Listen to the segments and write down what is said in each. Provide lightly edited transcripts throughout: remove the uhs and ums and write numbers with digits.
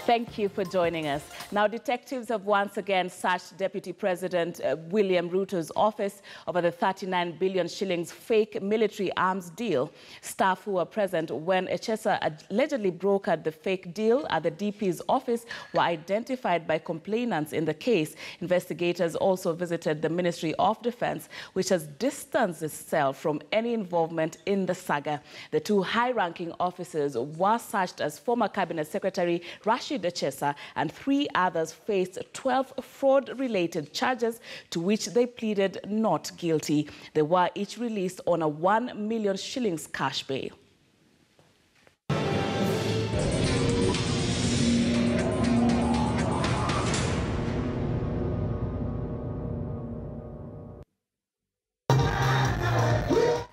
Thank you for joining us. Now, detectives have once again searched Deputy President William Ruto's office over the 39 billion shillings fake military arms deal. Staff who were present when Echesa allegedly brokered the fake deal at the DP's office were identified by complainants in the case. Investigators also visited the Ministry of Defense, which has distanced itself from any involvement in the saga. The two high-ranking officers were searched as former Cabinet Secretary Rashid Echesa and 3 others faced 12 fraud-related charges to which they pleaded not guilty. They were each released on a 1 million shillings cash bail.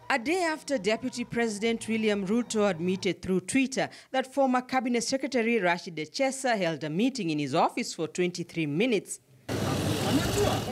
A day after Deputy President William Ruto admitted through Twitter that former Cabinet Secretary Rashid Echesa held a meeting in his office for 23 minutes,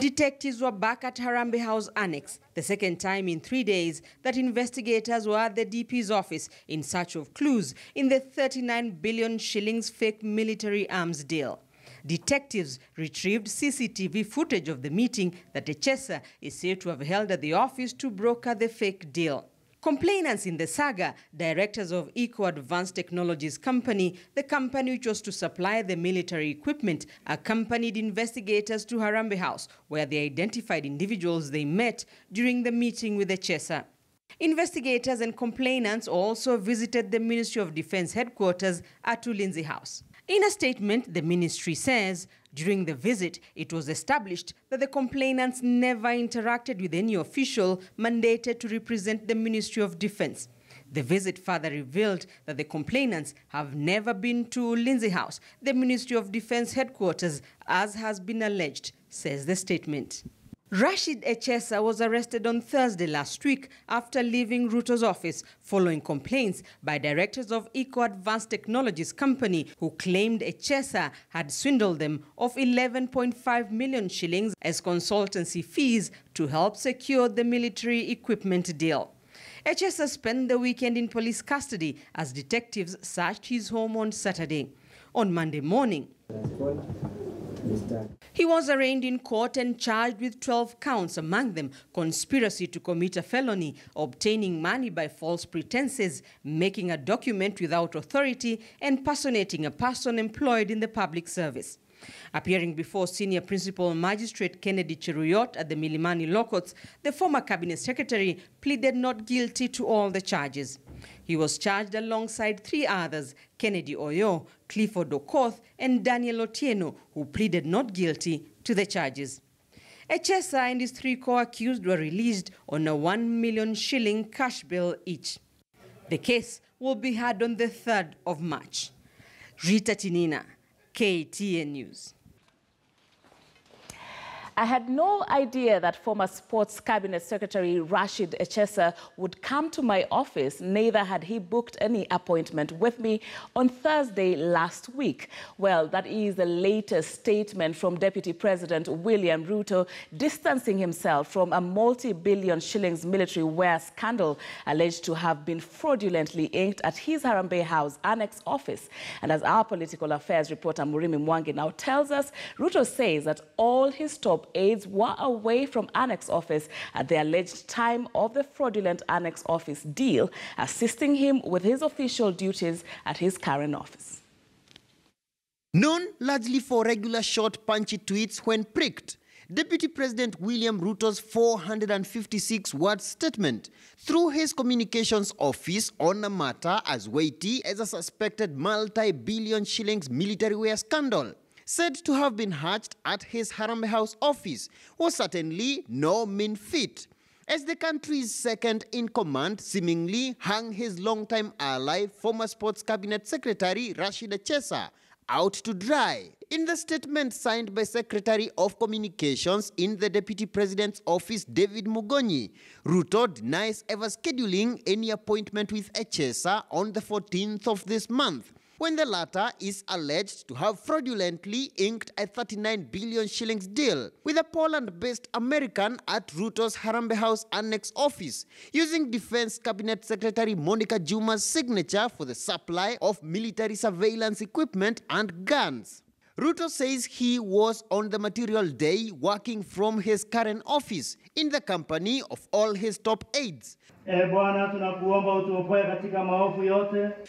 detectives were back at Harambee House Annex, the second time in 3 days that investigators were at the DP's office in search of clues in the 39 billion shillings fake military arms deal. Detectives retrieved CCTV footage of the meeting that Echesa is said to have held at the office to broker the fake deal. Complainants in the saga, directors of Eco Advanced Technologies Company, the company which was to supply the military equipment, accompanied investigators to Harambee House, where they identified individuals they met during the meeting with Echesa. Investigators and complainants also visited the Ministry of Defense headquarters at Ulinzi House. In a statement, the ministry says, during the visit, it was established that the complainants never interacted with any official mandated to represent the Ministry of Defense. The visit further revealed that the complainants have never been to Ulinzi House, the Ministry of Defense headquarters, as has been alleged, says the statement. Rashid Echesa was arrested on Thursday last week after leaving Ruto's office following complaints by directors of Eco Advanced Technologies Company who claimed Echesa had swindled them of 11.5 million shillings as consultancy fees to help secure the military equipment deal. Echesa spent the weekend in police custody as detectives searched his home on Saturday. On Monday morning, he was arraigned in court and charged with 12 counts, among them conspiracy to commit a felony, obtaining money by false pretenses, making a document without authority, and personating a person employed in the public service. Appearing before Senior Principal Magistrate Kennedy Cheruyot at the Milimani Law Courts, the former Cabinet Secretary pleaded not guilty to all the charges. He was charged alongside 3 others, Kennedy Oyo, Clifford Okoth, and Daniel Otieno, who pleaded not guilty to the charges. Echesa and his 3 co-accused were released on a 1 million shilling cash bail each. The case will be heard on the 3rd of March. Rita Tinina, KTN News. I had no idea that former Sports Cabinet Secretary Rashid Echesa would come to my office. Neither had he booked any appointment with me on Thursday last week. Well, that is the latest statement from Deputy President William Ruto, distancing himself from a multi-billion shillings military ware scandal alleged to have been fraudulently inked at his Harambee House Annex office. And as our political affairs reporter Murimi Mwangi now tells us, Ruto says that all his top aides were away from Annex office at the alleged time of the fraudulent Annex office deal, assisting him with his official duties at his current office. Known largely for regular short punchy tweets when pricked, Deputy President William Ruto's 456-word statement through his communications office on a matter as weighty as a suspected multi-billion shillings military ware scandal, said to have been hatched at his Harambee House office, was certainly no mean feat, as the country's second-in-command seemingly hung his longtime ally, former Sports Cabinet Secretary Rashid Echesa, out to dry. In the statement signed by Secretary of Communications in the Deputy President's office, David Mugonyi, Ruto denies ever scheduling any appointment with Echesa on the 14th of this month, when the latter is alleged to have fraudulently inked a 39 billion shillings deal with a Poland-based American at Ruto's Harambee House Annex office, using Defense Cabinet Secretary Monica Juma's signature for the supply of military surveillance equipment and guns. Ruto says he was on the material day working from his current office in the company of all his top aides.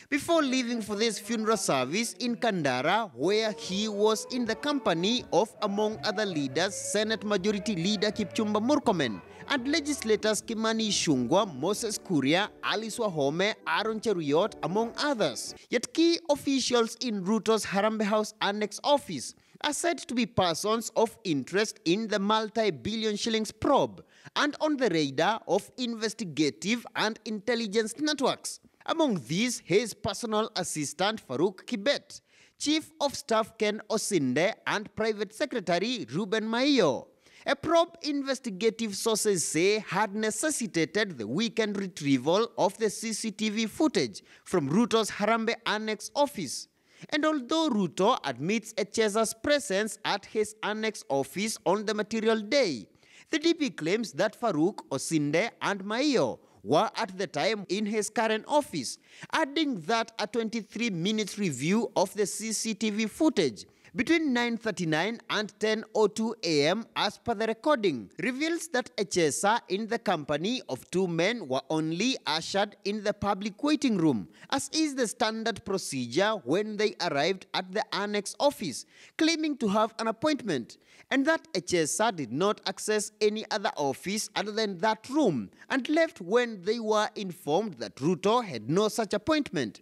Before leaving for this funeral service in Kandara, where he was in the company of, among other leaders, Senate Majority Leader Kipchumba Murkomen and legislators Kimani Ichung'wah, Moses Kuria, Alice Wahome, Aaron Cheruiyot, among others. Yet key officials in Ruto's Harambee House Annex office are said to be persons of interest in the multi-billion shillings probe and on the radar of investigative and intelligence networks. Among these, his personal assistant Farouk Kibet, Chief of Staff Ken Osinde, and Private Secretary Ruben Maiyo. A probe, investigative sources say, had necessitated the weekend retrieval of the CCTV footage from Ruto's Harambee Annex office. And although Ruto admits Echesa's presence at his Annex office on the material day, the DP claims that Farouk, Osinde, and Maiyo were at the time in his current office, adding that a 23-minute review of the CCTV footage between 9:39 and 10:02 a.m. as per the recording reveals that Echesa in the company of two men were only ushered in the public waiting room, as is the standard procedure when they arrived at the Annex office, claiming to have an appointment, and that Echesa did not access any other office other than that room and left when they were informed that Ruto had no such appointment.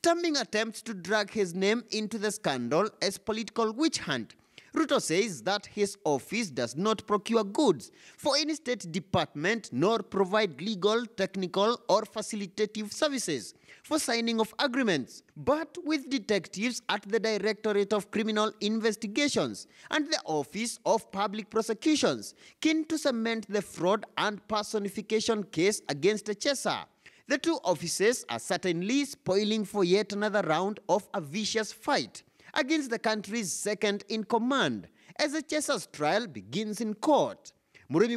Terming attempts to drag his name into the scandal as political witch hunt, Ruto says that his office does not procure goods for any state department nor provide legal, technical, or facilitative services for signing of agreements, but with detectives at the Directorate of Criminal Investigations and the Office of Public Prosecutions keen to cement the fraud and personification case against Echesa. The two offices are certainly spoiling for yet another round of a vicious fight against the country's second-in-command as Echesa's trial begins in court. Murimi